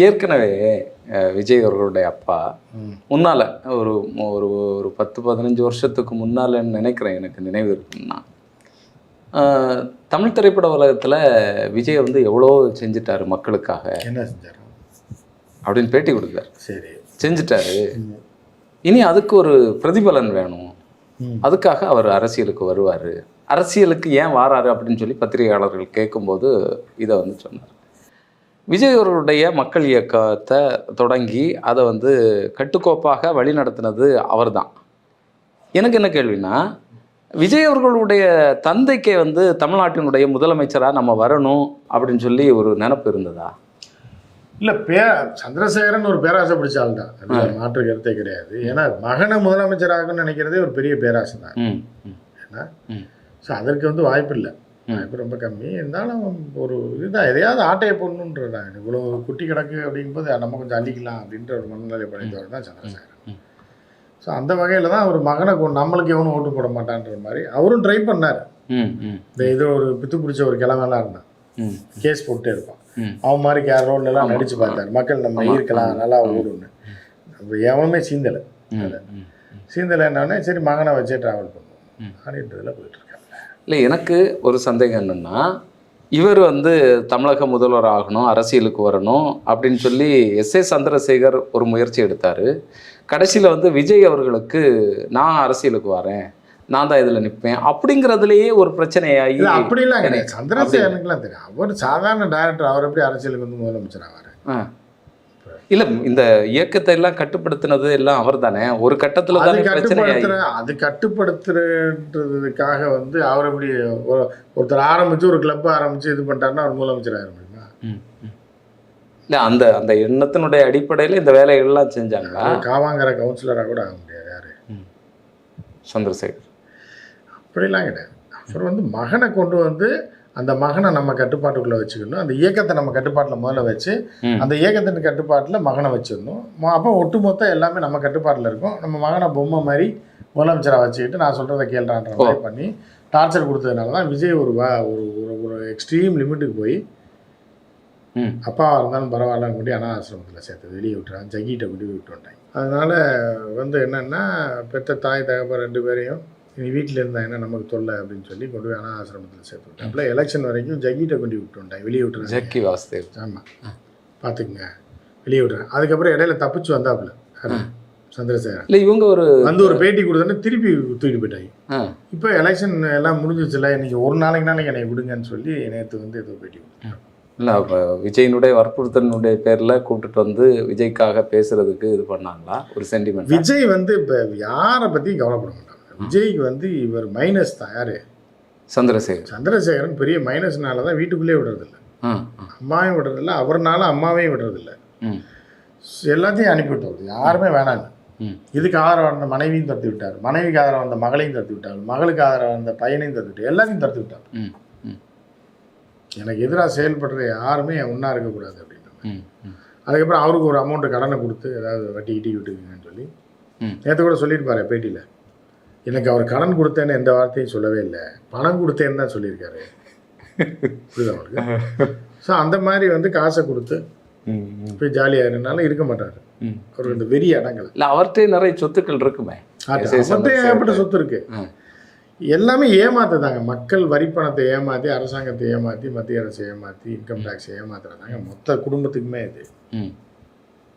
ஏற்கனவே விஜய் அவர்களுடைய அப்பா முன்னால் ஒரு ஒரு ஒரு 10-15 வருஷத்துக்கு முன்னாலன்னு நினைக்கிறேன், எனக்கு நினைவு இருக்குன்னா, தமிழ் திரைப்பட உலகத்தில் விஜய் வந்து எவ்வளோ செஞ்சிட்டாரு மக்களுக்காக, என்ன செஞ்சார் அப்படின்னு பேட்டி கொடுத்தாரு. சரி, செஞ்சிட்டாரு, இனி அதுக்கு ஒரு பிரதிபலன் வேணும், அதுக்காக அவர் அரசியலுக்கு வருவார், அரசியலுக்கு ஏன் வாராரு அப்படின்னு சொல்லி பத்திரிகையாளர்கள் கேட்கும்போது இதை வந்து சொன்னார். விஜய் அவர்களுடைய மக்கள் இயக்கத்தை தொடங்கி அதை வந்து கட்டுக்கோப்பாக வழி நடத்தினது அவர் தான். எனக்கு என்ன கேள்வினா, விஜய் அவர்களுடைய தந்தைக்கே வந்து தமிழ்நாட்டினுடைய முதலமைச்சராக நம்ம வரணும் அப்படின்னு சொல்லி ஒரு நினப்பு இருந்ததா? இல்லை, சந்திரசேகரன் ஒரு பேராசை பிடிச்ச ஆள் தான், அதில் மாற்று கருத்தே கிடையாது. ஏன்னா மகனை முதலமைச்சராகன்னு நினைக்கிறதே ஒரு பெரிய பேராசை தான். ஏன்னா ஸோ அதற்கு வந்து வாய்ப்பு இல்லை, வாய்ப்பு ரொம்ப கம்மி. இருந்தாலும் ஒரு இதுதான், எதையாவது ஆட்டையை போடணுன்றதான். இவ்வளோ குட்டி கிடக்கு அப்படிங்கும்போது நம்ம கொஞ்சம் அள்ளிக்கலாம் அப்படின்ற ஒரு மனநிலை படைத்தவர் தான் சந்திரசேகரன். ஸோ அந்த வகையில் தான் ஒரு மகனை நம்மளுக்கு எவனும் ஓட்டு போட மாட்டான்ற மாதிரி அவரும் ட்ரை பண்ணார். இந்த இது ஒரு பித்து பிடிச்ச ஒரு கிழமெல்லாம் இருந்தான், கேஸ் போட்டே இருப்பான், அவன் மாதிரி ரோல்லாம் நடிச்சு பார்த்தாரு, மக்கள் நம்ம இருக்கலாம் நல்லா ஓடுன்னு. எவனுமே சீந்தலை. சீந்தலை என்னன்னா சரி மகனை வச்சே ட்ராவல் பண்ணுவோம் அப்படின்றதுல போயிட்டு இருக்காங்க. இல்லை, எனக்கு ஒரு சந்தேகம் என்னென்னா, இவர் வந்து தமிழக முதல்வர் ஆகணும், அரசியலுக்கு வரணும் அப்படின்னு சொல்லி எஸ்.ஏ. சந்திரசேகர் ஒரு முயற்சி எடுத்தார். கடைசியில் வந்து விஜய் அவர்களுக்கு நான் அரசியலுக்கு வரேன், நான் தான் இதில் நிற்பேன் அப்படிங்கிறதுலையே ஒரு பிரச்சனையாகி. அப்படிலாம் கிடையாது, சந்திரசேகரனுக்குலாம் தெரியும், அவர் சாதாரண டைரக்டர், அவர் எப்படி அரசியலுக்கு வந்து முதலமைச்சர் ஆவார்? இல்லை, இந்த இயக்கத்தை எல்லாம் கட்டுப்படுத்தினது எல்லாம் அவர் தானே ஒரு கட்டத்தில் தானே பிரச்சனை. அது கட்டுப்படுத்துறதுக்காக வந்து அவர் எப்படி ஒருத்தர் ஆரம்பித்து ஒரு கிளப் ஆரம்பித்து இது பண்ணிட்டாருன்னா அவர் முதலமைச்சர் ஆக முடியுமா? இல்லை, அந்த அந்த எண்ணத்தினுடைய அடிப்படையில் இந்த வேலைகள்லாம் செஞ்சாங்களா? காவாங்கிற கவுன்சிலராக கூட ஆக முடியாது யார்? சந்திரசேகர் அப்படிலாம் கிடையாது. அவர் வந்து மகனை கொண்டு வந்து அந்த மகனை நம்ம கட்டுப்பாட்டுக்குள்ளே வச்சுக்கணும், அந்த இயக்கத்தை நம்ம கட்டுப்பாட்டில் முதல்ல வச்சு அந்த இயக்கத்தின் கட்டுப்பாட்டில் மகனை வச்சிடணும். அப்போ ஒட்டுமொத்த எல்லாமே நம்ம கட்டுப்பாட்டில் இருக்கும். நம்ம மகனை பொம்மை மாதிரி முதலமைச்சராக வச்சுக்கிட்டு நான் சொல்கிறத கேள்றான்ற மாதிரி பண்ணி டார்ச்சர் கொடுத்ததுனால தான் விஜய் ஒரு ஒரு எக்ஸ்ட்ரீம் லிமிட்டுக்கு போய் அப்பாவாக இருந்தாலும் பரவாயில்லன்னு கொண்டு அனாதாசிரமத்தில் சேர்த்து வெளியே விட்டுறான், ஜகிட்ட கொண்டு போய் விட்டு வந்தாங்க. அதனால் வந்து என்னென்னா பெற்ற தாய் தகப்பன் 2 பேரையும் நீ வீட்டில் இருந்தாங்கன்னா நமக்கு தொல்லை அப்படின்னு சொல்லி கொண்டு போய் அனாதாசிரமத்தில் சேர்த்து விட்டாப்புல. எலெக்ஷன் வரைக்கும் ஜகிட்ட கொண்டு விட்டு வந்துட்டாங்க, வெளியே விட்டுறாங்க. ஜக்கி வாசுதேவ். ஆமாம், பார்த்துக்குங்க, வெளியே விட்டுறேன். அதுக்கப்புறம் இடையில தப்பிச்சு வந்தாப்புல சந்திரசேகரன். இல்லை, இவங்க வந்து ஒரு பேட்டி கொடுத்தோன்னே திருப்பி தூக்கிட்டு போயிட்டாங்க. இப்போ எலெக்ஷன் எல்லாம் முடிஞ்சிச்சுல, இன்றைக்கி ஒரு நாளைக்கு என்னை விடுங்கன்னு சொல்லி நேற்று வந்து ஏதோ பேட்டி கொடுத்தாங்க. இல்லை, அப்போ விஜயினுடைய வற்புறுத்தலினுடைய பேரில் கூப்பிட்டுட்டு வந்து விஜய்க்காக பேசுறதுக்கு இது பண்ணாங்களா ஒரு சென்டிமெண்ட்? விஜய் வந்து இப்போ யாரை பற்றியும் கவலைப்பட மாட்டாங்க. விஜய்க்கு வந்து இவர் மைனஸ் தான். யார்? சந்திரசேகரன் பெரிய மைனஸ்னால தான் வீட்டுக்குள்ளே விடுறதில்ல, அம்மாவையும் விடுறதில்ல, அவர்னால அம்மாவையும் விடுறதில்ல, எல்லாத்தையும் அனுப்பிவிட்டார், யாருமே வேணாங்க. இதுக்கு ஆதரவு வந்த மனைவியும் தடுத்து விட்டார், மனைவிக்கு ஆதரவு வந்த மகளையும் தடுத்து விட்டார், மகளுக்கு ஆதரவு வந்த பையனையும் தடுத்து விட்டார், எல்லாத்தையும் தடுத்து விட்டார். எனக்கு எதிராக செயல்படுற யாருமே ஒன்றா இருக்கக்கூடாது அப்படின்னு. அதுக்கப்புறம் அவருக்கு ஒரு அமௌண்ட்டு கடனை கொடுத்து ஏதாவது வட்டி கிட்டி விட்டுக்குங்கன்னு சொல்லி நேற்று கூட சொல்லியிருப்பாரு பேட்டியில். எனக்கு அவர் கடன் கொடுத்தேன்னு எந்த வார்த்தையும் சொல்லவே இல்லை, பணம் கொடுத்தேன்னு தான் சொல்லியிருக்காரு. புரியுது அவங்களுக்கு? ஸோ அந்த மாதிரி வந்து காசை கொடுத்து போய் ஜாலியாக இருந்தாலும் இருக்க மாட்டார். அவருக்கு இந்த வெறி அடங்கலை. இல்லை, அவர்கிட்ட நிறைய சொத்துக்கள் இருக்குமே. அவர்கிட்ட ஏகப்பட்ட சொத்து இருக்கு. எல்லாமே ஏமாத்துதாங்க. மக்கள் வரி பணத்தை ஏமாற்றி, அரசாங்கத்தை ஏமாற்றி, மத்திய அரசை ஏமாற்றி, இன்கம் டேக்ஸ் ஏமாத்துறதாங்க மொத்த குடும்பத்துக்குமே இது.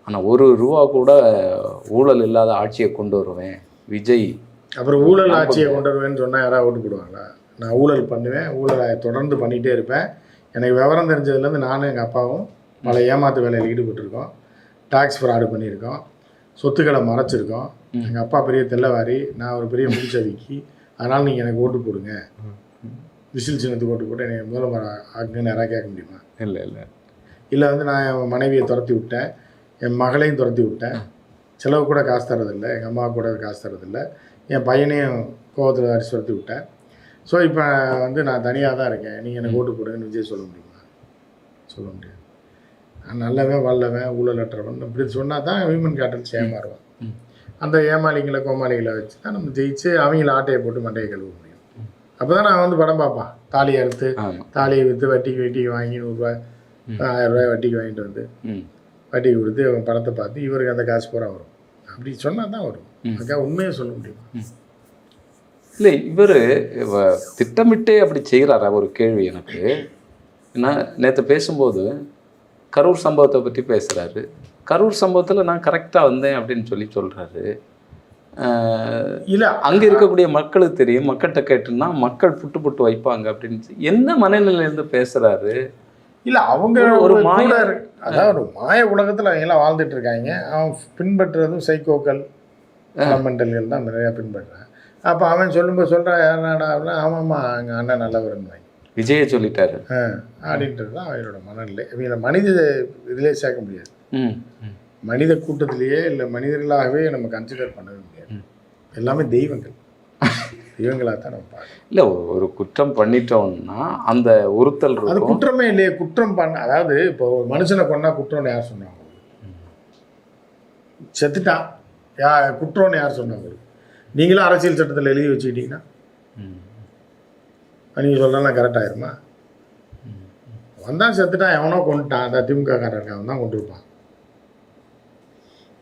ஆனால் ₹1 கூட ஊழல் இல்லாத ஆட்சியை கொண்டு வருவேன் விஜய். அப்புறம் ஊழல் ஆட்சியை கொண்டு வருவேன்னு சொன்னால் யாராவது ஓட்டு போடுவாங்களா? நான் ஊழல் பண்ணுவேன், ஊழலை தொடர்ந்து பண்ணிகிட்டே இருப்பேன். எனக்கு விவரம் தெரிஞ்சதுலேருந்து நானும் எங்கள் அப்பாவும் பல ஏமாத்து வேலையில் ஈடுபட்டிருக்கோம், டாக்ஸ் ஃப்ராடு பண்ணியிருக்கோம், சொத்துக்களை மறைச்சிருக்கோம். எங்கள் அப்பா பெரிய தெல்லவாரி, நான் ஒரு பெரிய முடிச்சவிக்கி. அதனால் நீங்கள் எனக்கு ஓட்டு போடுங்க, விசில் சின்னத்துக்கு ஓட்டு போட்டு என்னை முதல்வர் ஆக்குன்னு யாராவது கேட்க முடியுமா? இல்லை இல்லை இல்லை வந்து நான் என் மனைவியை துரத்தி விட்டேன், என் மகளையும் துரத்தி விட்டேன், செலவு கூட காசு தரதில்லை, எங்கள் அம்மா கூட காசு தரதில்லை, என் பையனையும் கோவத்தில் அடிச்சு துரத்தி விட்டேன். ஸோ இப்போ வந்து நான் தனியாக தான் இருக்கேன், நீங்கள் எனக்கு ஓட்டு போடுங்கன்னு விஜய் சொல்ல முடியுமா? சொல்ல முடியாது. நான் நல்லவன் வல்லவன் ஊழலற்றவன் இப்படி சொன்னால் தான் விமன் கேட்டல்ஸ் ஏமாறுவான். அந்த ஏமாளிகளை கோமாளிகளை வச்சு தான் நம்ம ஜெயிச்சு அவங்கள ஆட்டையை போட்டு மண்டையை கழுவ முடியும். அப்போ தான் நான் வந்து படம் பார்ப்பான். தாலியை அறுத்து தாலியை விற்று வட்டிக்கு வாங்கி 100 ரூபா 1000 ரூபாய் வட்டிக்கு வாங்கிட்டு வந்து வட்டி கொடுத்து அவங்க பணத்தை பார்த்து இவருக்கு அந்த காசு பூரா வரும். அப்படி சொன்னால் தான் வரும். அதுக்காக உண்மையை சொல்ல முடியும். இல்லை இவர் திட்டமிட்டே அப்படி செய்கிறாரா ஒரு கேள்வி எனக்கு. ஏன்னா நேற்று பேசும்போது கரூர் சம்பவத்தை பற்றி பேசுகிறாரு. கரூர் சம்பவத்தில் நான் கரெக்டாக வந்தேன் அப்படின்னு சொல்கிறாரு. இல்லை அங்கே இருக்கக்கூடிய மக்களுக்கு தெரியும், மக்கள்கிட்ட கேட்டுன்னா மக்கள் புட்டு புட்டு வைப்பாங்க அப்படின்னு என்ன மனநிலையிலேருந்து பேசுகிறாரு. இல்லை அவங்க ஒரு மாய, அதாவது ஒரு மாய உலகத்தில் அவங்க எல்லாம் வாழ்ந்துட்டு இருக்காங்க. அவன் பின்பற்றுறதும் சைக்கோக்கள் மெண்டல்கள் தான் நிறையா பின்பற்றுறான். அப்போ அவன் சொல்லும்போது சொல்கிறான் யாருனாடா அப்படின்னா ஆமாம்மா எங்கள் அண்ணன் நல்லவருன்னு விஜயை சொல்லிட்டாரு அப்படின்றது தான் அவங்களோட மனநிலை. இவங்களை மனித இதிலே சேர்க்க முடியாது. மனித கூட்டத்திலேயே இல்லை மனிதர்களாகவே நம்ம கன்சிடர் பண்ணவே முடியாது. எல்லாமே தெய்வங்கள். தெய்வங்களாக தான் நம்ம பார்க்கணும். இல்லை ஒரு குற்றம் பண்ணிட்டோம்னா அந்த உறுத்தல் அது இருக்கும். குற்றமே இல்லையே. குற்றம் பண்ண, அதாவது இப்போ ஒரு மனுஷனை கொண்டா குற்றம்னு யார் சொன்னாங்க? செத்துட்டான் குற்றம்னு யார் சொன்னாங்க? நீங்களும் அரசியல் சட்டத்தில் எழுதி வச்சுக்கிட்டீங்கன்னா நீங்கள் சொல்கிறலாம் கரெக்டாகிருமா? வந்தான் செத்துட்டான், எவனோ கொண்டுட்டான், அந்த திமுக காரன் அவன் தான் கொண்டு இருப்பான்.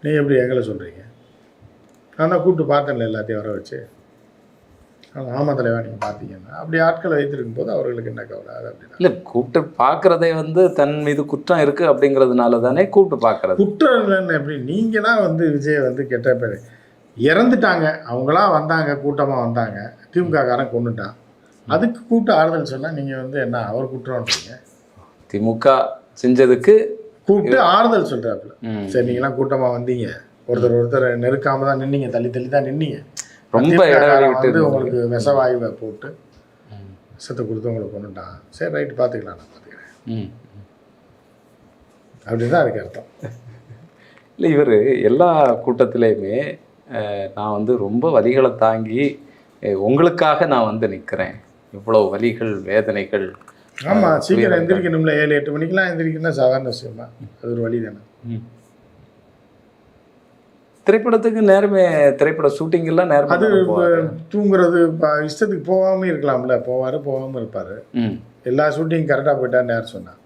நீங்கள் எப்படி எங்களை சொல்கிறீங்க? நான் தான் கூப்பிட்டு பார்த்தேன்ல எல்லாத்தையும் வர வச்சு. ஆமாம் தலைவா நீங்கள் பார்த்தீங்கன்னா அப்படி ஆட்களை வைத்திருக்கும் போது அவர்களுக்கு என்ன கவலை? அது அப்படின்னா இல்லை கூப்பிட்டு பார்க்குறதே தன் மீது குற்றம் இருக்குது அப்படிங்கிறதுனால தானே கூப்பிட்டு பார்க்குறது. குற்றம் இல்லைன்னு எப்படி? நீங்கள் தான் விஜய் கெட்ட பேர். இறந்துட்டாங்க, அவங்களாம் வந்தாங்க, கூட்டமாக வந்தாங்க, திமுக காரன் கொண்டுட்டான். அதுக்கு கூப்பிட்டு ஆறுதல் சொன்னால் நீங்கள் என்ன அவர் குற்றம்ன்றீங்க? திமுக செஞ்சதுக்கு கூப்பிட்டு ஆறுதல் சொல்கிறாப்புல. சரி நீங்களாம் கூட்டமாக வந்தீங்க, ஒருத்தர் நெருக்காம தான் நின்னீங்க, தள்ளி தள்ளி தான் நின்னீங்க, ரொம்ப உங்களுக்கு விஷவாயுவை போட்டு விஷத்தை கொடுத்து உங்களுக்கு கொண்டுட்டான். சரி ரைட்டு பார்த்துக்கலாம், நான் பார்த்துக்கிறேன் அப்படின்னு தான் அதுக்கு அர்த்தம். இல்லை இவர் எல்லா கூட்டத்திலையுமே நான் ரொம்ப வலிகளை தாங்கி உங்களுக்காக நான் நிற்கிறேன், இவ்வளோ வலிகள் வேதனைகள். ஆமாம், சீக்கிரம் எந்திரிக்கணும்ல, 7-8 மணிக்கெலாம் எந்திரிக்கணும்னா சாதாரண விஷயமா? அது ஒரு வழி தானே. திரைப்படத்துக்கு நேரமே, திரைப்பட ஷூட்டிங் எல்லாம் நேரம், அது தூங்குறது இஷ்டத்துக்கு போகாமல் இருக்கலாம்ல. போகாமல் இருப்பார். எல்லா ஷூட்டிங் கரெக்டாக போயிட்டார் நேரம் சொன்னான்.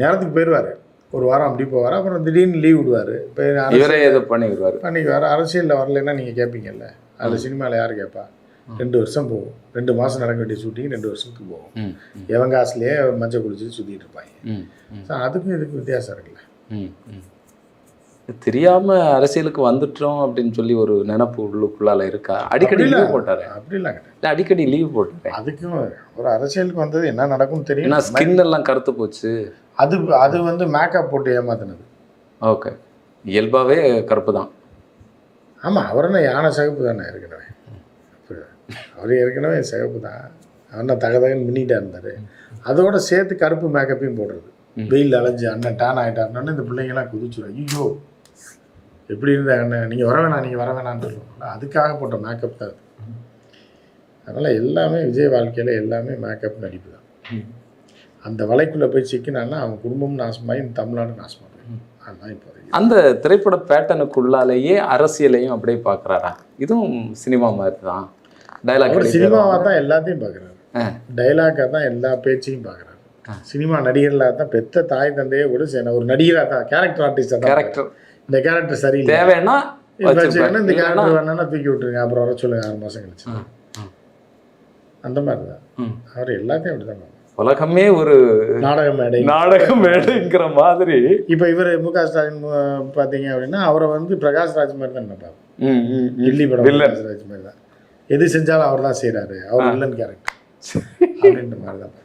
நேரத்துக்கு போயிடுவார், ஒரு வாரம் அப்படி போவார், அப்புறம் திடீர்னு லீவ் விடுவார். இப்போ இவரே ஏதோ பண்ணிக்குவார். அரசியலில் வரலைன்னா நீங்கள் கேட்பீங்கல்ல, அதில் சினிமாவில் யார் கேட்பா? 2 வருஷம் போகும், 2 மாதம் நடக்க வேண்டிய ஷூட்டிங் 2 வருஷத்துக்கு போகும். எவன் காசுலேயே மஞ்சள் குளிச்சு சுற்றிட்டு இருப்பாங்க. ஸோ அதுக்கும் இதுக்கும் வித்தியாசம் இருக்குல்ல. தெரியாமல் அரசியலுக்கு வந்துட்டோம் அப்படின்னு சொல்லி ஒரு நினப்பு உள்ளுக்குள்ளால இருக்கா? அடிக்கடி லீவ் போட்டார்? அப்படிலாம் இல்லை, அடிக்கடி லீவ் போட்டார். அதுக்கும் ஒரு அரசியலுக்கு வந்தது என்ன நடக்கும்னு தெரியும். ஏன்னா ஸ்கின் எல்லாம் கருத்து போச்சு. அது மேக்கப் போட்டு ஏமாத்தினது. ஓகே, இயல்பாகவே கருப்பு தான். ஆமாம், அவர் என்ன யானை சிகப்பு தானே ஏற்கனவே. அவர் ஏற்கனவே சிகப்பு தான், அண்ணன் தகதகன்னு மின்னிட்டா இருந்தார். அதோட சேர்த்து கருப்பு மேக்கப்பையும் போடுறது. வெயில் அலைஞ்சு அண்ணன் டேன் ஆகிட்டாருன்னு இந்த பிள்ளைங்கெல்லாம் குதிச்சுடும். ஐயோ எப்படி இருந்த அண்ணன், நீங்கள் வர வேணான்னு சொல்லுவாங்க. அதுக்காக போட்ட மேக்கப் தான் அது. அதனால் எல்லாமே விஜய் வாழ்க்கையில் எல்லாமே மேக்கப் நடிப்பு தான். அந்த வலைக்குள்ளே போய் சிக்கினான்னா அவன் குடும்பம் நாசமாகி தமிழ்நாடு நாசமாக போயிடும். அதுதான் இப்போ அந்த திரைப்பட பேட்டனுக்குள்ளாலேயே அரசியலையும் அப்படியே பார்க்குறாரா? இதுவும் சினிமா மாதிரி தான். டைலாக் சினிமாவாக தான் எல்லாத்தையும் பார்க்குறாரு. டைலாக்காக தான் எல்லா பேச்சையும் பார்க்குறாரு. சினிமா நடிகர்களாக தான் பெத்த தாய் தந்தையே கூட ஒரு நடிகராக தான், கேரக்டர் ஆர்டிஸ்டாக தான். இந்த கேரக்டர் சரியில்லை, தேவைன்னா இந்த கேரக்டர் வேணும்னா தூக்கி விட்டுருங்க, அப்புறம் வர சொல்லுங்க 6 மாதம் கழிச்சு. அந்த மாதிரி தான் அவர் எல்லாத்தையும் அப்படி தான். உலகமே ஒரு நாடக மேடைங்கிற மாதிரி. இப்போ இவர் முக ஸ்டாலின் பார்த்தீங்க அப்படின்னா அவரை பிரகாஷ் ராஜ் மாதிரி தான் நினைப்பாரு. கில்லி படம் பிரகாஷ் ராஜ் மாதிரி தான். எது செஞ்சாலும் அவர் தான் செய்கிறாரு, அவர் வில்லன் கேரக்டர் அப்படின்ற மாதிரி தான்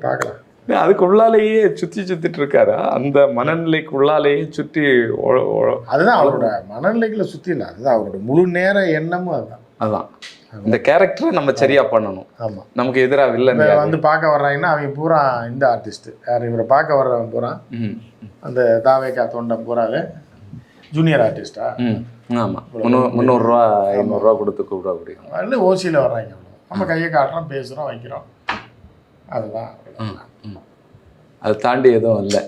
பார்க்கலாம். அதுக்கு உள்ளாலேயே சுத்திட்டு இருக்காரா? அந்த மனநிலைக்கு உள்ளாலேயே சுற்றி, அதுதான் அவரோட மனநிலைக்குள்ள சுற்றி இல்லை, அதுதான் அவரோட முழு நேர எண்ணமும். அதுதான் இந்த கேரக்டரை நம்ம சரியா பண்ணணும். ஆமாம், நமக்கு எதிராக வில்லன் பார்க்க வர்றாங்கன்னா அவங்க பூரா இந்த ஆர்டிஸ்ட் யார், இவரை பார்க்க வர்றவன் பூரா அந்த தாவேக்கா தொண்டன் பூராவே ஜூனியர் ஆர்டிஸ்டா. ஆமாம், 300 ரூபா 500 ரூபா கொடுத்து கூப்பிட முடியும். அதில் ஓசியில் வர்றாங்க. நம்ம கையை காட்டுறோம், பேசுகிறோம், வைக்கிறோம், அதுதான். அதை தாண்டி எதுவும் இல்லை.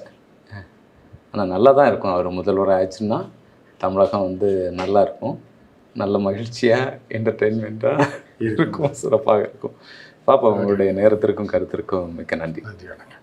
ஆனால் நல்லா தான் இருக்கும். அவர் முதல்வர் ஆயிடுச்சுன்னா தமிழகம் நல்லா இருக்கும், நல்ல மகிழ்ச்சியாக என்டர்டெயின்மெண்ட்டாக இருக்கும், சிறப்பாக இருக்கும். பாப்பா, உங்களுடைய நேரத்திற்கும் கருத்திற்கும் மிக்க நன்றி. நன்றி, வணக்கம்.